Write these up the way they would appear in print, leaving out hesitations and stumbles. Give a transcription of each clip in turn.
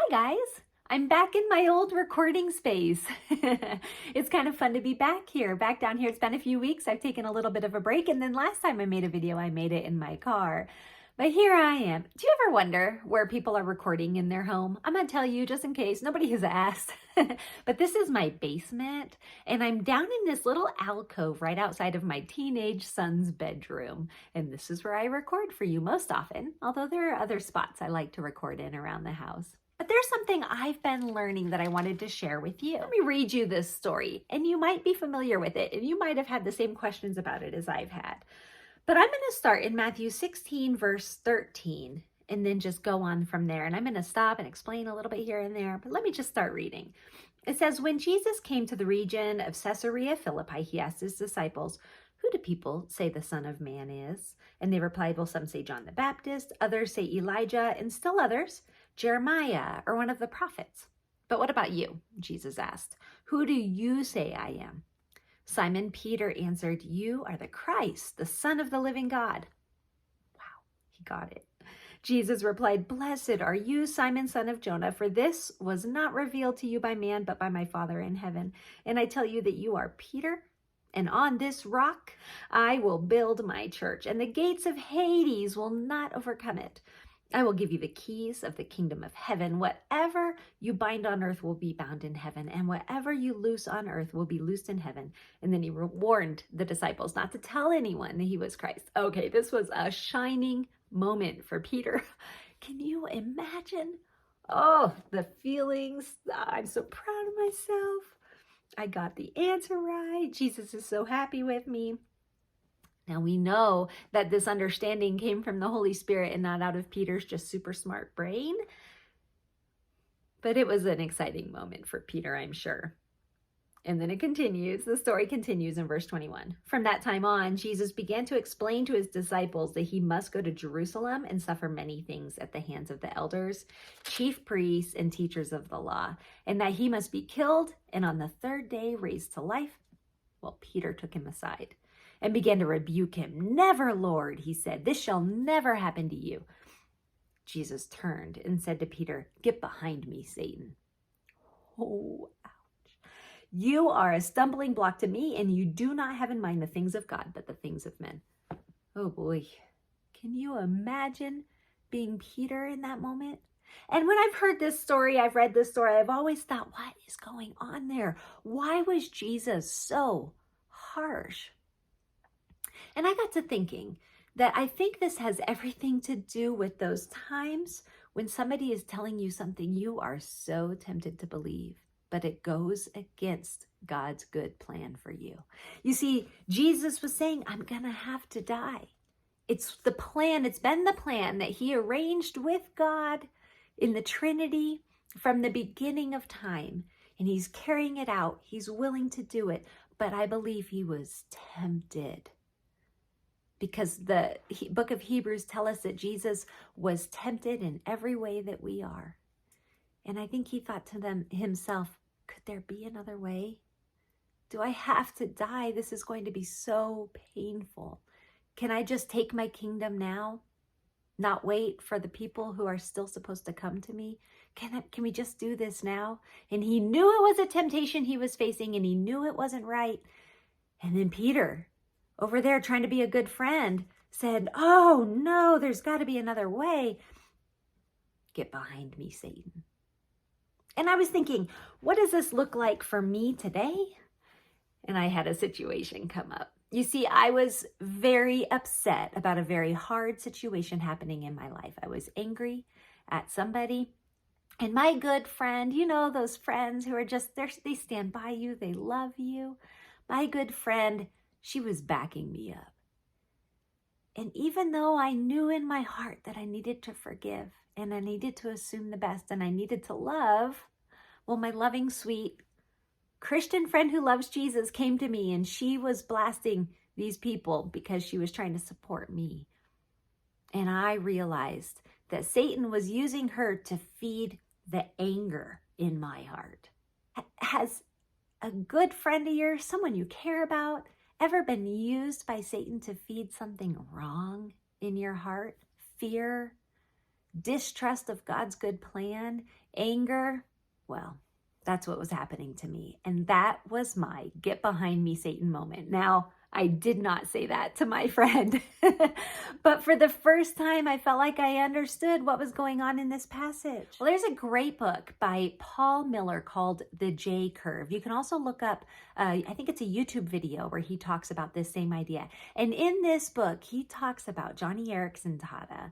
Hi guys, I'm back in my old recording space. It's kind of fun to be back down here. It's been a few weeks. I've taken a little bit of a break, and then last time I made a video, I made it in my car. But here I am. Do you ever wonder where people are recording in their home? I'm gonna tell you just in case nobody has asked. But this is my basement, and I'm down in this little alcove right outside of my teenage son's bedroom. And this is where I record for you most often, although there are other spots I like to record in around the house. But there's something I've been learning that I wanted to share with you. Let me read you this story, and you might be familiar with it, and you might have had the same questions about it as I've had. But I'm going to start in Matthew 16, verse 13, and then just go on from there. And I'm going to stop and explain a little bit here and there, but let me just start reading. It says, when Jesus came to the region of Caesarea Philippi, he asked his disciples, who do people say the Son of Man is? And they replied, well, some say John the Baptist, others say Elijah, and still others, Jeremiah, or one of the prophets. But what about you? Jesus asked, who do you say I am? Simon Peter answered, you are the Christ, the Son of the living God. Wow, he got it. Jesus replied, blessed are you, Simon, son of Jonah, for this was not revealed to you by man, but by my Father in heaven. And I tell you that you are Peter, and on this rock I will build my church, and the gates of Hades will not overcome it. I will give you the keys of the kingdom of heaven. Whatever you bind on earth will be bound in heaven, and whatever you loose on earth will be loosed in heaven. And then he warned the disciples not to tell anyone that he was Christ. Okay, this was a shining moment for Peter. Can you imagine? Oh, the feelings. I'm so proud of myself. I got the answer right. Jesus is so happy with me. Now we know that this understanding came from the Holy Spirit and not out of Peter's just super smart brain. But it was an exciting moment for Peter, I'm sure. And then it continues, the story continues in verse 21. From that time on, Jesus began to explain to his disciples that he must go to Jerusalem and suffer many things at the hands of the elders, chief priests, and teachers of the law, and that he must be killed and on the third day raised to life. Well, Peter took him aside and began to rebuke him. Never, Lord, he said, this shall never happen to you. Jesus turned and said to Peter, get behind me, Satan. Oh, ouch. You are a stumbling block to me, and you do not have in mind the things of God, but the things of men. Oh boy, can you imagine being Peter in that moment? And when I've heard this story, I've read this story, I've always thought, what is going on there? Why was Jesus so harsh? And I got to thinking that I think this has everything to do with those times when somebody is telling you something you are so tempted to believe, but it goes against God's good plan for you. You see, Jesus was saying, I'm gonna have to die. It's the plan, it's been the plan that he arranged with God in the Trinity from the beginning of time, and he's carrying it out. He's willing to do it, but I believe he was tempted. Because the book of Hebrews tell us that Jesus was tempted in every way that we are. And I think he thought to himself, could there be another way? Do I have to die? This is going to be so painful. Can I just take my kingdom now? Not wait for the people who are still supposed to come to me? Can we just do this now? And he knew it was a temptation he was facing, and he knew it wasn't right. And then Peter, over there trying to be a good friend, said, oh no, there's got to be another way. Get behind me, Satan. And I was thinking, what does this look like for me today? And I had a situation come up. You see, I was very upset about a very hard situation happening in my life. I was angry at somebody. And my good friend, you know, those friends who are just, they stand by you, they love you. My good friend, she was backing me up. And even though I knew in my heart that I needed to forgive and I needed to assume the best and I needed to love, well, my loving, sweet Christian friend who loves Jesus came to me, and she was blasting these people because she was trying to support me. And I realized that Satan was using her to feed the anger in my heart. Has a good friend of yours, someone you care about, ever been used by Satan to feed something wrong in your heart? Fear, distrust of God's good plan, anger, well, that's what was happening to me. And that was my get behind me, Satan moment. Now, I did not say that to my friend, but for the first time, I felt like I understood what was going on in this passage. Well, there's a great book by Paul Miller called The J Curve. You can also look up, I think it's a YouTube video where he talks about this same idea. And in this book, he talks about Johnny Erickson Tada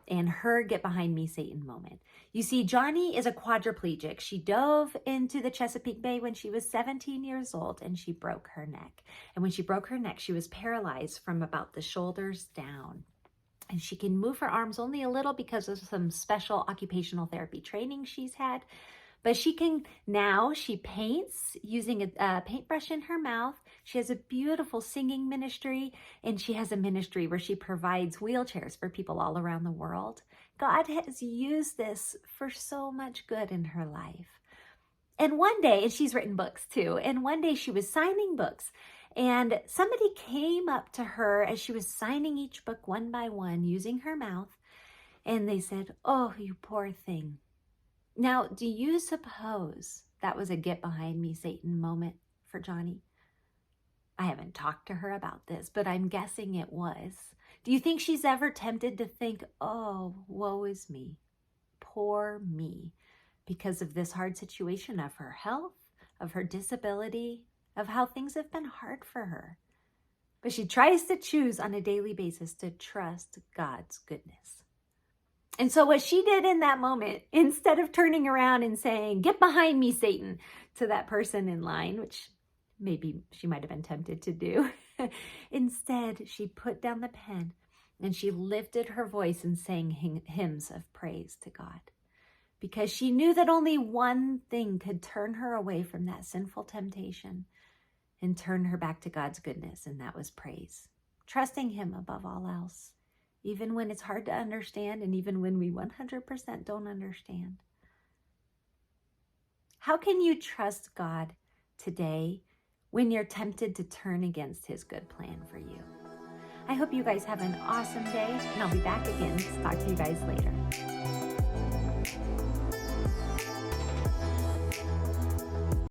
and her get behind me, Satan moment. You see, Johnny is a quadriplegic. She dove into the Chesapeake Bay when she was 17 years old and she broke her neck. And when she broke her neck, she was paralyzed from about the shoulders down. And she can move her arms only a little because of some special occupational therapy training she's had. But she paints using a paintbrush in her mouth. She has a beautiful singing ministry, and she has a ministry where she provides wheelchairs for people all around the world. God has used this for so much good in her life. And one day, and she's written books too, and one day she was signing books, and somebody came up to her as she was signing each book one by one using her mouth, and they said, "Oh, you poor thing." Now, do you suppose that was a get behind me, Satan moment for Johnny? I haven't talked to her about this, but I'm guessing it was. Do you think she's ever tempted to think, "Oh, woe is me, poor me," because of this hard situation of her health, of her disability, of how things have been hard for her? But she tries to choose on a daily basis to trust God's goodness. And so what she did in that moment, instead of turning around and saying, "Get behind me, Satan," to that person in line, which maybe she might have been tempted to do, instead she put down the pen and she lifted her voice and sang hymns of praise to God, because she knew that only one thing could turn her away from that sinful temptation and turn her back to God's goodness, and that was praise, trusting Him above all else. Even when it's hard to understand, and even when we 100% don't understand. How can you trust God today when you're tempted to turn against His good plan for you? I hope you guys have an awesome day, and I'll be back again to talk to you guys later.